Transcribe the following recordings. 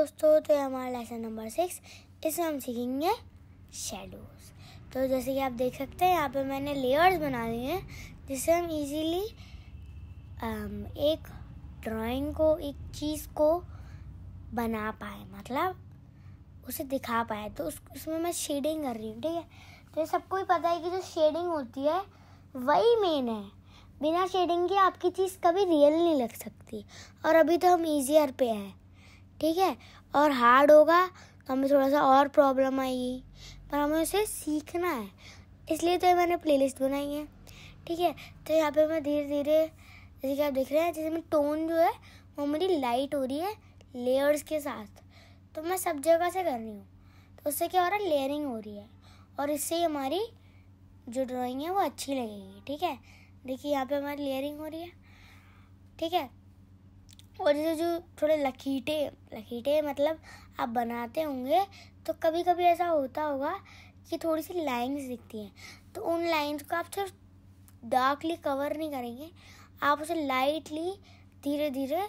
दोस्तों, तो ये हमारा लेसन नंबर 6। इसमें हम सीखेंगे शेडोज। तो जैसे कि आप देख सकते हैं यहाँ पे मैंने लेयर्स बना लिए हैं जिससे हम इजीली एक ड्राइंग को, एक चीज़ को बना पाए, मतलब उसे दिखा पाए। तो उसमें मैं शेडिंग कर रही हूँ, ठीक है। तो ये सबको ही पता है कि जो शेडिंग होती है वही मेन है। बिना शेडिंग के आपकी चीज़ कभी रियल नहीं लग सकती। और अभी तो हम ईजियर पे हैं, ठीक है। और हार्ड होगा तो हमें थोड़ा सा और प्रॉब्लम आएगी, पर हमें उसे सीखना है। इसलिए तो मैंने प्लेलिस्ट बनाई है, ठीक है। तो यहाँ पे मैं धीरे धीरे, जैसे कि आप देख रहे हैं, जैसे मैं टोन जो है वो मेरी लाइट हो रही है लेयर्स के साथ। तो मैं सब जगह से कर रही हूँ, तो उससे क्या हो रहा है, लेयरिंग हो रही है। और इससे हमारी जो ड्राइंग है वो अच्छी लगेगी, ठीक है। देखिए यहाँ पे हमारी लेयरिंग हो रही है, ठीक है। और जैसे जो थोड़े लकीटे मतलब आप बनाते होंगे तो कभी कभी ऐसा होता होगा कि थोड़ी सी लाइंस दिखती हैं, तो उन लाइंस को आप सिर्फ डार्कली कवर नहीं करेंगे, आप उसे लाइटली धीरे धीरे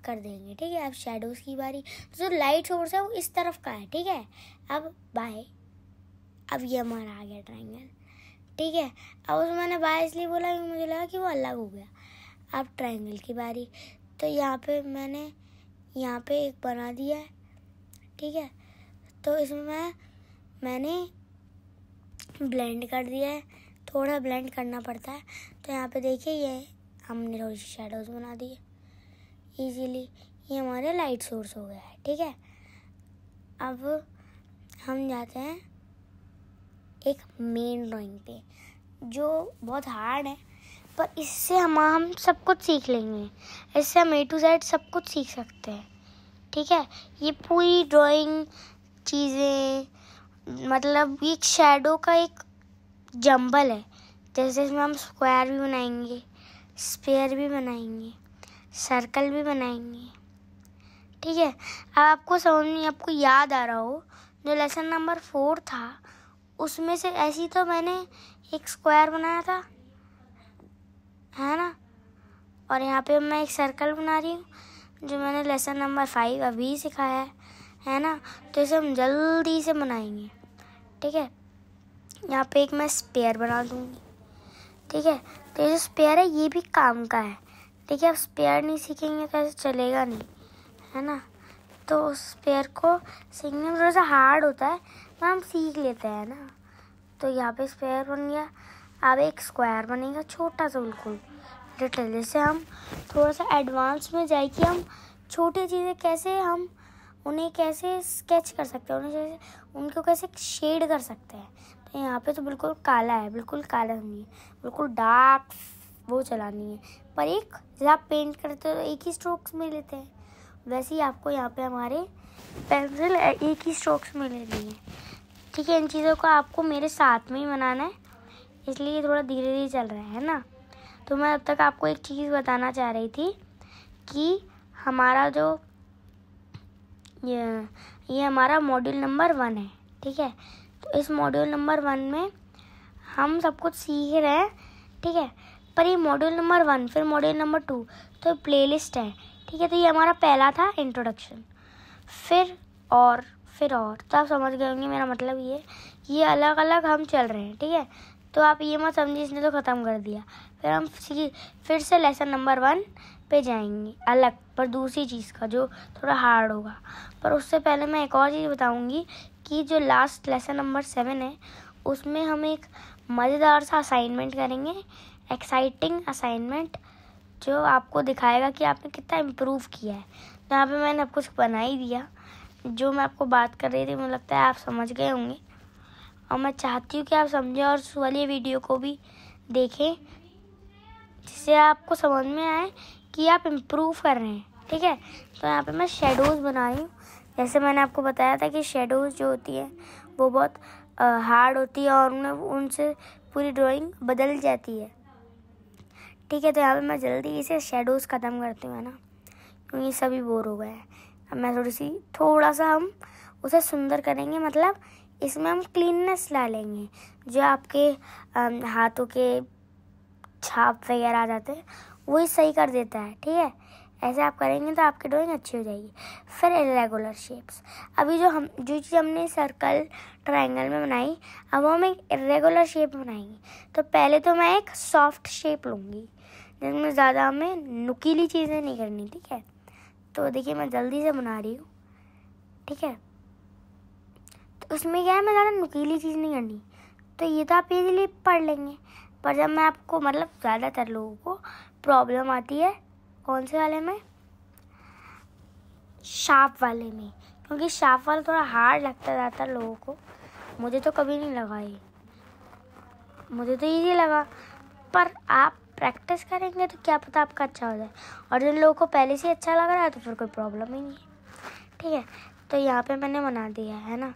कर देंगे, ठीक है। अब शेडोज की बारी। तो जो लाइट सोर्स है वो इस तरफ का है, ठीक है। अब ये हमारा आ गया ट्रायंगल, ठीक है। अब उसमें मैंने बाय इसलिए बोला कि मुझे लगा कि वो अलग हो गया। अब ट्रायंगल की बारी। तो यहाँ पे मैंने यहाँ पे एक बना दिया है, ठीक है। तो इसमें मैंने ब्लेंड कर दिया है, थोड़ा ब्लेंड करना पड़ता है। तो यहाँ पे देखिए ये हमने थोड़ी सी शेडोज बना दी है ईजीली। ये हमारे लाइट सोर्स हो गया है, ठीक है। अब हम जाते हैं एक मेन ड्राइंग पे जो बहुत हार्ड है, पर इससे हम सब कुछ सीख लेंगे। इससे हम A to Z सब कुछ सीख सकते हैं, ठीक है। ये पूरी ड्राइंग चीज़ें, मतलब एक शैडो का एक जंबल है। जैसे इसमें हम स्क्वायर भी बनाएंगे, स्फीयर भी बनाएंगे, सर्कल भी बनाएंगे, ठीक है। अब आपको समझ में, आपको याद आ रहा हो, जो लेसन नंबर 4 था उसमें से ऐसी तो मैंने एक स्क्वायर बनाया था, है ना। और यहाँ पे मैं एक सर्कल बना रही हूँ जो मैंने लेसन नंबर 5 अभी सिखाया है ना। तो इसे हम जल्दी से बनाएंगे, ठीक है। यहाँ पे एक मैं स्पेयर बना दूँगी, ठीक है। तो ये जो स्पेयर है ये भी काम का है, ठीक है। अब स्पेयर नहीं सीखेंगे तो ऐसे चलेगा नहीं, है ना। तो उस स्पेयर को सीखने में थोड़ा सा हार्ड होता है, तो हम सीख लेते हैं ना। तो यहाँ पे स्पेयर बन गया। अब एक स्क्वायर बनेगा छोटा सा, बिल्कुल लिटिल। जैसे हम थोड़ा सा एडवांस में जाए कि हम छोटी चीज़ें कैसे, हम उन्हें कैसे स्केच कर सकते हैं, उन्हें उनको कैसे शेड कर सकते हैं। तो यहाँ पे तो बिल्कुल काला है, बिल्कुल काला नहीं है, बिल्कुल डार्क वो चलानी है। पर एक जब आप पेंट करते हो तो एक ही स्ट्रोक्स में लेते हैं, वैसे ही आपको यहाँ पे हमारे पेंसिल एक ही स्ट्रोक्स में लेनी है, ठीक है। इन चीज़ों को आपको मेरे साथ में ही बनाना है, इसलिए थोड़ा धीरे धीरे चल रहा है ना। तो मैं अब तक आपको एक चीज़ बताना चाह रही थी कि हमारा जो ये हमारा मॉड्यूल नंबर 1 है, ठीक है। तो इस मॉड्यूल नंबर 1 में हम सब कुछ सीख रहे हैं, ठीक है। पर ये मॉड्यूल नंबर 1, फिर मॉड्यूल नंबर 2 तो प्लेलिस्ट है, ठीक है। तो ये हमारा पहला था इंट्रोडक्शन, फिर तो आप समझ गए होंगे मेरा मतलब ये अलग अलग हम चल रहे हैं, ठीक है। तो आप ये मत समझिए इसने तो ख़त्म कर दिया। फिर हम फिर से लेसन नंबर 1 पे जाएंगे अलग, पर दूसरी चीज़ का जो थोड़ा हार्ड होगा। पर उससे पहले मैं एक और चीज़ बताऊंगी कि जो लास्ट लेसन नंबर 7 है उसमें हम एक मज़ेदार सा असाइनमेंट करेंगे, एक्साइटिंग असाइनमेंट, जो आपको दिखाएगा कि आपने कितना इम्प्रूव किया है। तो यहाँ पर मैंने अब कुछ बना ही दिया, जो मैं आपको बात कर रही थी, मुझे लगता है आप समझ गए होंगे। और मैं चाहती हूँ कि आप समझें और उस वाली वीडियो को भी देखें, जिससे आपको समझ में आए कि आप इम्प्रूव कर रहे हैं, ठीक है। तो यहाँ पे मैं शेडोज़ बना रही हूँ। जैसे मैंने आपको बताया था कि शेडोज़ जो होती है वो बहुत हार्ड होती है और उनसे पूरी ड्राइंग बदल जाती है, ठीक है। तो यहाँ पे मैं जल्दी इसे शेडोज़ ख़त्म करती हूँ, है ना, क्योंकि सभी बोर हो गए हैं। अब मैं थोड़ा सा हम उसे सुंदर करेंगे, मतलब इसमें हम क्लीननेस ला लेंगे। जो आपके हाथों के छाप वगैरह आ जाते हैं वही सही कर देता है, ठीक है। ऐसे आप करेंगे तो आपकी ड्राइंग अच्छी हो जाएगी। फिर इरेगुलर शेप्स, अभी जो चीज़ हमने सर्कल ट्रायंगल में बनाई, अब हम एक इरेगुलर शेप बनाएंगे। तो पहले तो मैं एक सॉफ्ट शेप लूँगी जिसमें ज़्यादा हमें नुकीली चीज़ें नहीं करनी, ठीक है। तो देखिए मैं जल्दी से बना रही हूँ, ठीक है। तो उसमें क्या है, मैं ज़्यादा नुकीली चीज़ नहीं करनी। तो ये तो आप इजीली पढ़ लेंगे, पर जब मैं आपको मतलब ज़्यादातर लोगों को प्रॉब्लम आती है कौन से वाले में, शार्प वाले में, क्योंकि शार्प वाला थोड़ा हार्ड लगता है ज़्यादातर लोगों को। मुझे तो कभी नहीं लगा ये, मुझे तो इजी लगा। पर आप प्रैक्टिस करेंगे तो क्या पता आपका अच्छा हो जाए, और जिन लोगों को पहले से अच्छा लग रहा है तो फिर कोई प्रॉब्लम ही नहीं है, ठीक है। तो यहाँ पे मैंने बना दिया है ना,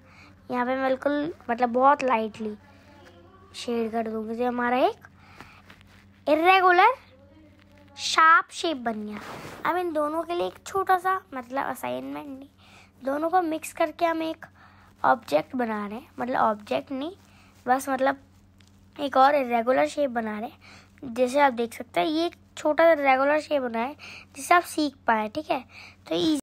यहाँ पे मैं बिल्कुल मतलब बहुत लाइटली शेड कर दूँगी, जो हमारा एक इरेगुलर शार्प शेप बन गया। अब इन दोनों के लिए एक छोटा सा मतलब असाइनमेंट नहीं, दोनों को मिक्स करके हम एक ऑब्जेक्ट बना रहे हैं, मतलब ऑब्जेक्ट नहीं बस मतलब एक और इरेगुलर शेप बना रहे हैं। जैसे आप देख सकते हैं ये एक छोटा रेगुलर शेप बना है जिससे आप सीख पाए, ठीक है। तो